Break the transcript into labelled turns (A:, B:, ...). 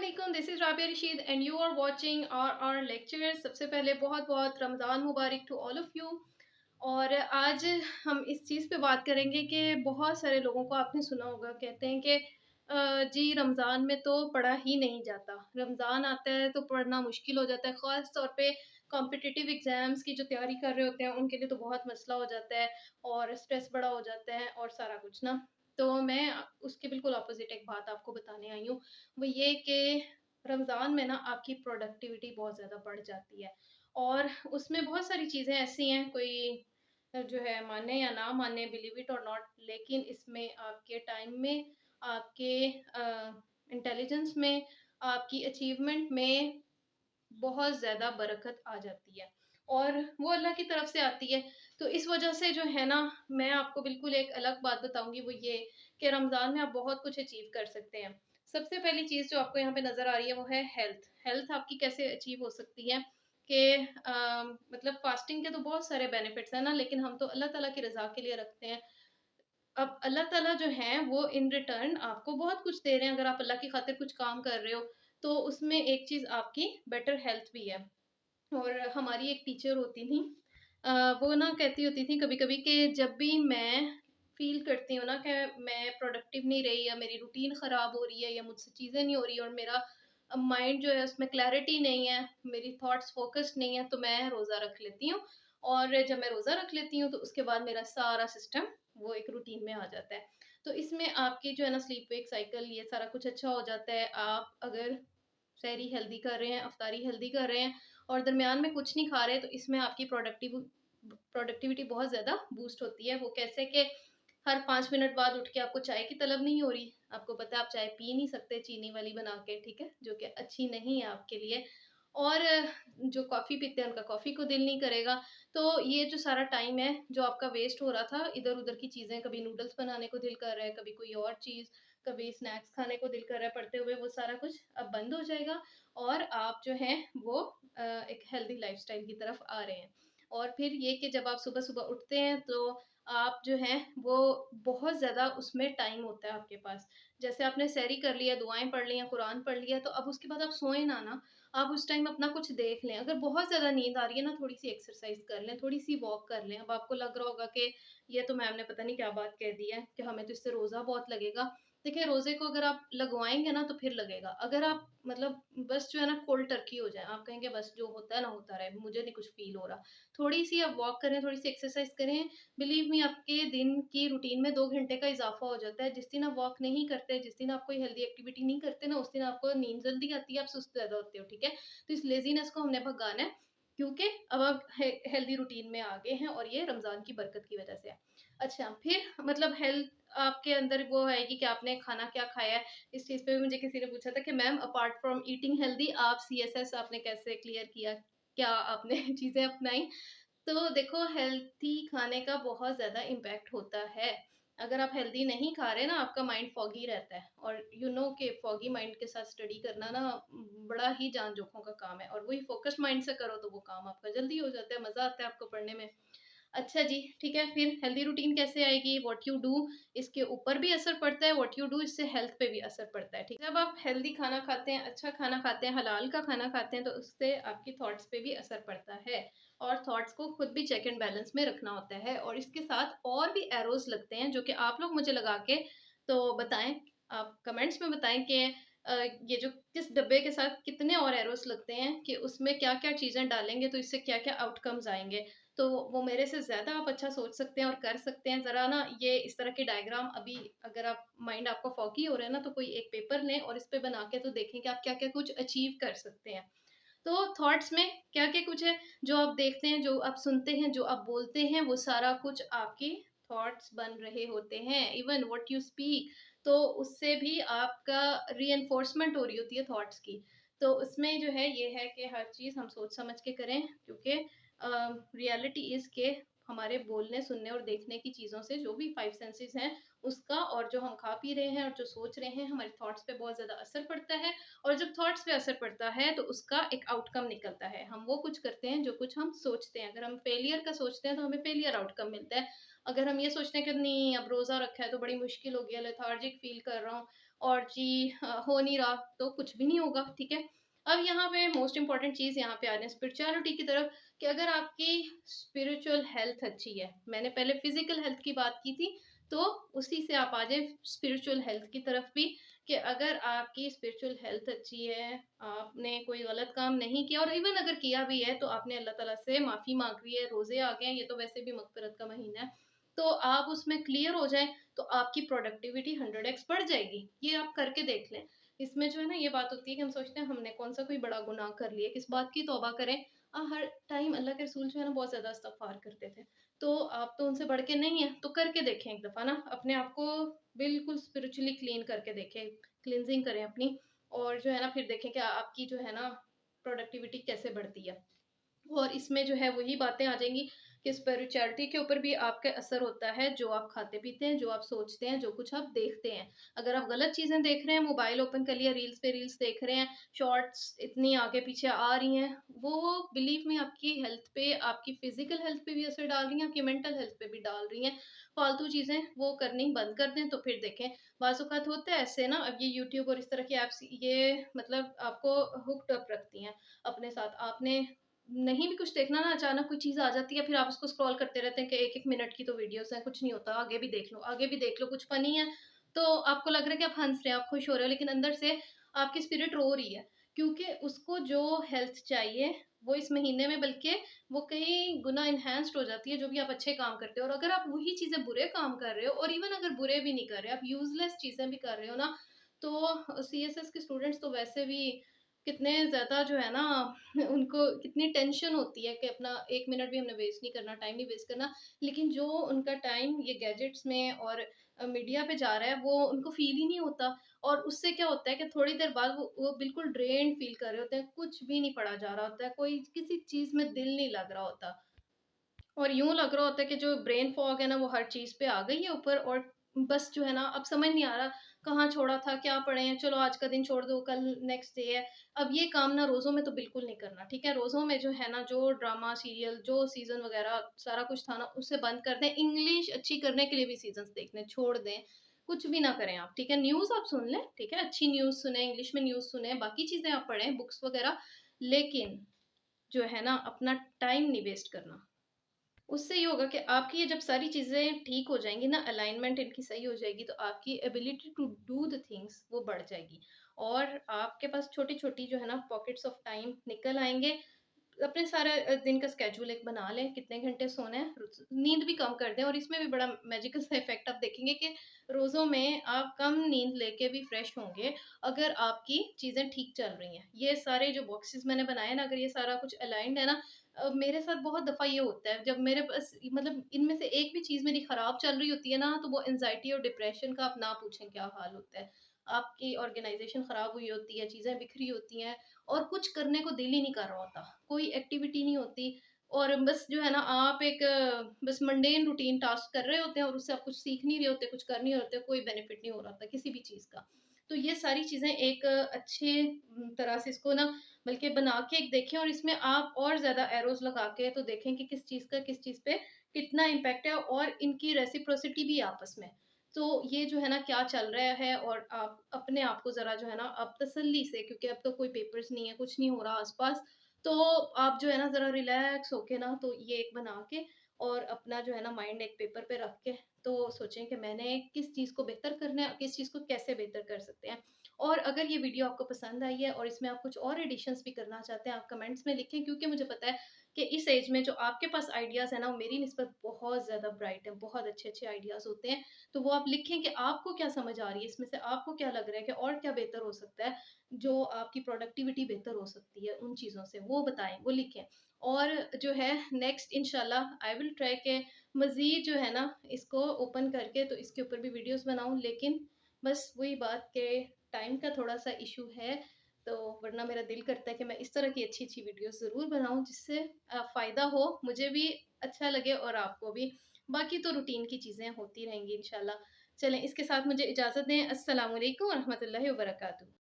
A: अस्सलामुअलैकुम, this is Rabia Rashid and you are watching our lecture. सबसे पहले बहुत बहुत रमज़ान मुबारक टू ऑल ऑफ़ यू। और आज हम इस चीज़ पे बात करेंगे कि बहुत सारे लोगों को आपने सुना होगा, कहते हैं कि जी रमज़ान में तो पढ़ा ही नहीं जाता, रमज़ान आता है तो पढ़ना मुश्किल हो जाता है, ख़ास तौर पे कॉम्पिटिटिव एग्ज़ाम्स की जो तैयारी कर रहे होते हैं उनके लिए तो बहुत मसला हो जाता है और स्ट्रेस बड़ा हो जाता है और सारा कुछ ना। तो मैं उसके बिल्कुल अपोज़िट एक बात आपको बताने आई हूँ, वो ये कि रमज़ान में ना आपकी प्रोडक्टिविटी बहुत ज़्यादा बढ़ जाती है और उसमें बहुत सारी चीज़ें ऐसी हैं, कोई जो है माने या ना माने, बिलीव इट और नॉट, लेकिन इसमें आपके टाइम में, आपके इंटेलिजेंस में, आपकी अचीवमेंट में बहुत ज़्यादा बरकत आ जाती है और वो अल्लाह की तरफ से आती है। तो इस वज़ह से जो है ना, मैं आपको बिल्कुल एक अलग बात बताऊँगी, वो ये कि रमज़ान में आप बहुत कुछ अचीव कर सकते हैं। सबसे पहली चीज़ जो आपको यहाँ पे नज़र आ रही है वो है हेल्थ। हेल्थ आपकी कैसे अचीव हो सकती है कि मतलब फ़ास्टिंग के तो बहुत सारे बेनिफिट्स हैं ना, लेकिन हम तो अल्लाह ताला की रज़ा के लिए रखते हैं। अब अल्लाह ताला जो हैं वो इन रिटर्न आपको बहुत कुछ दे रहे हैं, अगर आप अल्लाह की खातिर कुछ काम कर रहे हो, तो उसमें एक चीज़ आपकी बेटर हेल्थ भी है। और हमारी एक टीचर होती थी, वो ना कहती होती थी कभी-कभी कि जब भी मैं फ़ील करती हूँ ना कि मैं प्रोडक्टिव नहीं रही या मेरी रूटीन ख़राब हो रही है या मुझसे चीज़ें नहीं हो रही और मेरा माइंड जो है उसमें क्लैरिटी नहीं है, मेरी थॉट्स फ़ोकस्ड नहीं है, तो मैं रोज़ा रख लेती हूँ। और जब मैं रोज़ा रख लेती हूँ तो उसके बाद मेरा सारा सिस्टम वो एक रूटीन में आ जाता है। तो इसमें आपकी जो है ना स्लीप वेक साइकिल, ये सारा कुछ अच्छा हो जाता है। आप अगर सहरी हेल्दी कर रहे हैं, अफ्तारी हेल्दी कर रहे हैं और दरमियान में कुछ नहीं खा रहे, तो इसमें आपकी प्रोडक्टिविटी बहुत ज़्यादा बूस्ट होती है। वो कैसे कि हर 5 मिनट बाद उठ के आपको चाय की तलब नहीं हो रही। आपको पता है आप चाय पी नहीं सकते चीनी वाली बना के, ठीक है? जो कि अच्छी नहीं है आपके लिए। और जो कॉफ़ी पीते हैं उनका कॉफ़ी को दिल नहीं करेगा। तो ये जो सारा टाइम है जो आपका वेस्ट हो रहा था इधर-उधर की चीज़ें, कभी नूडल्स बनाने को दिल कर रहा है, कभी कोई और चीज़, कभी स्नैक्स खाने को दिल कर रहा है पढ़ते हुए, वो सारा कुछ अब बंद हो जाएगा और आप जो हैं वो एक हेल्दी लाइफ़स्टाइल की तरफ आ रहे हैं। और फिर ये कि जब आप सुबह-सुबह उठते हैं तो आप जो हैं वो बहुत ज़्यादा उसमें टाइम होता है आपके पास। जैसे आपने सहरी कर लिया, दुआएँ पढ़ ली या कुरान पढ़ लिया, तो अब उसके बाद आप सोएँ ना, आप उस टाइम अपना कुछ देख लें। अगर बहुत ज़्यादा नींद आ रही है ना, थोड़ी-सी एक्सरसाइज़ कर लें, थोड़ी-सी वॉक कर लें। अब आपको लग रहा होगा कि ये तो मैम ने पता नहीं क्या बात कह दी है कि हमें तो इससे रोज़ा बहुत लगेगा। देखिए, रोज़े को अगर आप लगवाएँगे ना तो फिर लगेगा। अगर आप मतलब बस जो है ना कोल्ड टर्की हो जाएँ, आप कहेंगे बस जो होता है ना होता रहे, मुझे नहीं कुछ फ़ील हो रहा। थोड़ी-सी आप वॉक करें, थोड़ी-सी एक्सरसाइज़ करें, बिलीव मी आपके दिन की रूटीन में 2 घंटे का इज़ाफ़ा हो जाता है। जिस दिन आप वॉक नहीं करते, जिस दिन आप कोई हेल्दी एक्टिविटी नहीं करते ना, उस दिन आपको नींद जल्दी आती है, आप सुस्त ज़्यादा होते हो, ठीक है? तो इस लेज़ीनेस को हमने भगाना है, क्योंकि अब आप हेल्दी रूटीन में आ गए हैं और ये रमज़ान की बरकत की वज़ह से है। अच्छा, फिर मतलब हेल्थ आपके अंदर वो आएगी कि आपने खाना क्या खाया है। इस चीज़ पे भी मुझे किसी ने पूछा था कि ma'am apart from eating healthy आप सीएसएस आपने कैसे क्लियर किया? क्या आपने चीज़ें अपनाई? तो देखो, हेल्थी खाने का बहुत ज़्यादा इम्पैक्ट होता है। अगर आप हेल्दी नहीं खा रहे ना, आपका माइंड फॉगी रहता है और यू नो कि फॉगी माइंड के साथ स्टडी करना ना बड़ा ही जान जोखों का काम है और वही फ़ोकस्ड माइंड से करो तो वो काम आपका जल्दी हो जाता है, मज़ा आता है आपको पढ़ने में। अच्छा जी, ठीक है, फिर हेल्दी रूटीन कैसे आएगी? व्हाट यू डू, इसके ऊपर भी असर पड़ता है, व्हाट यू डू इससे हेल्थ पे भी असर पड़ता है, ठीक है? जब आप हेल्दी खाना खाते हैं, अच्छा खाना खाते हैं, हलाल का खाना खाते हैं, तो उससे आपकी थॉट्स पे भी असर पड़ता है और थॉट्स को खुद भी चेक एंड बैलेंस में रखना होता है और इसके साथ और भी एरोज़ लगते हैं, जो कि आप लोग मुझे लगा के तो बताएँ, आप कमेंट्स में बताएँ कि ये जो किस डब्बे के साथ कितने और एरोज़ लगते हैं कि उसमें क्या-क्या चीज़ें डालेंगे, तो इससे क्या-क्या आउटकम्स आएँगे। तो वो मेरे से ज़्यादा आप अच्छा सोच सकते हैं और कर सकते हैं। ज़रा ना ये इस तरह के डायग्राम, अभी अगर आप माइंड आपका फॉगी हो रहा है ना, तो कोई एक पेपर लें और इस पे बना के तो देखें कि आप क्या-क्या कुछ अचीव कर सकते हैं। तो थॉट्स में क्या-क्या कुछ है, जो आप देखते हैं, जो आप सुनते हैं, जो आप बोलते हैं, वो सारा कुछ आपके थॉट्स बन रहे होते हैं। इवन व्हाट यू स्पीक, तो उससे भी आपका रीइन्फोर्समेंट हो रही होती है थॉट्स की। तो उसमें जो है ये है कि हर चीज़ हम सोच समझ के करें, क्योंकि रियलिटी इज़ के हमारे बोलने, सुनने और देखने की चीज़ों से, जो भी 5 सेंसेस हैं उसका, और जो हम खा पी रहे हैं और जो सोच रहे हैं, हमारे थॉट्स पे बहुत ज़्यादा असर पड़ता है। और जब थॉट्स पे असर पड़ता है तो उसका एक आउटकम निकलता है। हम वो कुछ करते हैं जो कुछ हम सोचते हैं। अगर हम फेलियर का सोचते हैं तो हमें फेलियर आउटकम मिलता है। अगर हम ये सोचते हैं कि नहीं अब रोज़ा रखा है तो बड़ी मुश्किल हो गया, लेथार्जिक फ़ील कर रहा हूँ और जी हो नहीं रहा तो कुछ भी नहीं होगा, ठीक है। अब यहाँ पे मोस्ट इम्पोर्टेंट चीज़ यहाँ पे आ रही है स्पिरिचुअलिटी की तरफ, कि अगर आपकी स्पिरिचुअल हेल्थ अच्छी है, मैंने पहले फिजिकल हेल्थ की बात की थी, तो उसी से आप आ जाए स्पिरिचुअल हेल्थ की तरफ भी, कि अगर आपकी स्पिरिचुअल हेल्थ अच्छी है, आपने कोई गलत काम नहीं किया, और इवन अगर किया भी है तो आपने अल्लाह ताला से माफ़ी मांग ली है, रोज़े आ गए हैं, ये तो वैसे भी मगफिरत का महीना है, तो आप उसमें क्लियर हो जाएँ, तो आपकी प्रोडक्टिविटी 100x बढ़ जाएगी। ये आप करके देख लें। इसमें जो है ना ये बात होती है कि हम सोचते हैं हमने कौन-सा कोई बड़ा गुनाह कर लिया, किस बात की तौबा करें। हर टाइम अल्लाह के रसूल जो है ना बहुत ज़्यादा इस्तिग़फ़ार करते थे। तो आप तो उनसे बढ़ के नहीं हैं, तो करके देखें एक दफ़ा ना, अपने आप को बिल्कुल स्पिरिचुअली क्लीन करके देखें, क्लींजिंग करें अपनी, और जो है ना फिर देखें कि आपकी जो है ना प्रोडक्टिविटी कैसे बढ़ती है। और इसमें जो है वही बातें आ जाएँगी कि स्पिरिचुअलिटी के ऊपर भी आपका असर होता है, जो आप खाते-पीते हैं, जो आप सोचते हैं, जो कुछ आप देखते हैं। अगर आप गलत चीज़ें देख रहे हैं, मोबाइल ओपन कर लिया, रील्स पे रील्स देख रहे हैं, शॉर्ट्स इतनी आगे-पीछे आ रही हैं, वो बिलीव मी आपकी हेल्थ पे, आपकी फिज़िकल हेल्थ पे भी असर डाल रही हैं, आपकी मेंटल हेल्थ पे भी डाल रही हैं। फालतू चीज़ें वो करनी बंद कर दें, तो फिर देखें बाज़-औक़ात होता है ऐसे ना, अब ये यूट्यूब और इस तरह की ऐप्स ये मतलब आपको हुक्ड अप रखती हैं अपने साथ। आपने नहीं भी कुछ देखना ना, अचानक कोई चीज़ आ जाती है, फिर आप उसको स्क्रॉल करते रहते हैं कि 1-1 मिनट की तो वीडियोज़ हैं, कुछ नहीं होता, आगे भी देख लो, आगे भी देख लो, कुछ फ़नी है, तो आपको लग रहा है कि आप हँस रहे हैं, आप खुश हो रहे हो, लेकिन अंदर से आपकी स्पिरिट रो रही है, क्योंकि उसको जो हेल्थ चाहिए, वो इस महीने में बल्कि वो कई गुना एनहांस्ड हो जाती है, जो भी आप अच्छे काम करते हो। और अगर आप वही चीज़ें बुरे काम कर रहे हो, और इवन अगर बुरे भी नहीं कर रहे, आप यूज़लेस चीज़ें भी कर रहे हो ना, तो सीएसएस के स्टूडेंट्स तो वैसे भी कितने ज़्यादा जो है ना उनको कितनी टेंशन होती है कि अपना 1 मिनट भी हमने वेस्ट नहीं करना, टाइम नहीं वेस्ट करना। लेकिन जो उनका टाइम ये गैजेट्स में और मीडिया पे जा रहा है, वो उनको फ़ील ही नहीं होता, और उससे क्या होता है कि थोड़ी देर बाद वो बिल्कुल ड्रेन्ड फ़ील कर रहे होते हैं, कुछ भी नहीं पढ़ा जा रहा होता है, कोई किसी चीज़ में दिल नहीं लग रहा होता। और यूँ लग रहा होता है कि जो ब्रेन फॉग है ना, वो हर चीज़ पे आ गई है ऊपर, और बस जो है ना अब समझ नहीं आ रहा कहाँ छोड़ा था, क्या पढ़े हैं, चलो आज का दिन छोड़ दो, कल नेक्स्ट डे है। अब ये काम ना रोज़ों में तो बिल्कुल नहीं करना, ठीक है? रोज़ों में जो है ना, जो ड्रामा, सीरियल, जो सीज़न वगैरह सारा कुछ था ना, उसे बंद कर दें। इंग्लिश अच्छी करने के लिए भी सीज़न्स देखने छोड़ दें, कुछ भी ना करें आप, ठीक है? न्यूज़ आप सुन लें, ठीक है? अच्छी न्यूज़ सुनें, इंग्लिश में न्यूज़ सुनें, बाकी चीज़ें आप पढ़ें, बुक्स वगैरह, लेकिन जो है ना, अपना टाइम नहीं वेस्ट करना। उससे ये होगा कि आपकी ये जब सारी चीज़ें ठीक हो जाएँगी ना, अलाइनमेंट इनकी सही हो जाएगी, तो आपकी ability to do the things वो बढ़ जाएगी, और आपके पास छोटी-छोटी जो है ना पॉकेट्स ऑफ टाइम निकल आएँगे। अपने सारे दिन का स्केड्यूल एक बना लें, कितने घंटे सोना है, नींद भी कम कर दें, और इसमें भी बड़ा मैजिकल सा इफ़ेक्ट आप देखेंगे कि रोज़ों में आप कम नींद लेके भी फ्रेश होंगे, अगर आपकी चीज़ें ठीक चल रही हैं। ये सारे जो बॉक्सेस मैंने बनाए ना, अगर ये सारा कुछ अलाइन्ड है ना, मेरे साथ बहुत दफ़ा ये होता है, जब मेरे पास मतलब इनमें से एक भी चीज़ मेरी ख़राब चल रही होती है ना, तो वो एंग्ज़ायटी और डिप्रेशन का आप ना पूछें क्या हाल होता है। आपकी ऑर्गेनाइज़ेशन ख़राब हुई होती है, चीज़ें बिखरी होती हैं, और कुछ करने को दिल ही नहीं कर रहा होता, कोई एक्टिविटी नहीं होती, और बस जो है ना आप एक बस मंडेन रूटीन टास्क कर रहे होते हैं, और उससे आप कुछ सीख नहीं रहे होते, कुछ कर नहीं रहे होते, कोई बेनिफिट नहीं हो रहा होता किसी भी चीज़ का। तो ये सारी चीज़ें एक अच्छे तरह से इसको ना बल्कि बना के एक देखें, और इसमें आप और ज़्यादा एरोज़ लगा के तो देखें कि किस चीज़ का किस चीज़ पे कितना इम्पैक्ट है, और इनकी रेसिप्रोसिटी भी है आपस में। तो ये जो है ना क्या चल रहा है, और आप अपने आप को ज़रा जो है ना आप तसल्ली से, क्योंकि अब तो कोई पेपर्स नहीं है, कुछ नहीं हो रहा आस-पास, तो आप जो है ना ज़रा रिलैक्स होके ना, तो ये एक बना के, और अपना जो है ना माइंड एक पेपर पे रख के, तो सोचें कि मैंने किस चीज़ को बेहतर करना है, किस चीज़ को कैसे बेहतर कर सकते हैं। और अगर ये वीडियो आपको पसंद आई है, और इसमें आप कुछ और एडिशंस भी करना चाहते हैं, आप कमेंट्स में लिखें, क्योंकि मुझे पता है कि इस एज में जो आपके पास आइडियाज़ हैं ना, वो मेरी निस्बत बहुत ज़्यादा ब्राइट है, बहुत अच्छे-अच्छे आइडियाज़ होते हैं। तो वो आप लिखें कि आपको क्या समझ आ रही है, इसमें से आपको क्या लग रहा है कि और क्या बेहतर हो सकता है, जो आपकी प्रोडक्टिविटी बेहतर हो सकती है उन चीज़ों से, वो बताएँ, वो लिखें। और जो है नेक्स्ट इंशाल्लाह आई विल ट्राई के मज़ीद जो है ना इसको ओपन करके, तो इसके ऊपर भी वीडियोज़ बनाऊँ, लेकिन बस वही बात कि टाइम का थोड़ा-सा इश्यू है, तो वरना मेरा दिल करता है कि मैं इस तरह की अच्छी-अच्छी वीडियोज़ ज़रूर बनाऊँ, जिससे फ़ायदा हो, मुझे भी अच्छा लगे और आपको भी। बाकी तो रूटीन की चीज़ें होती रहेंगी इंशाल्लाह। चलें, इसके साथ मुझे इजाज़त दें। अस्सलामु अलैकुम व रहमतुल्लाहि व बरकातुहू।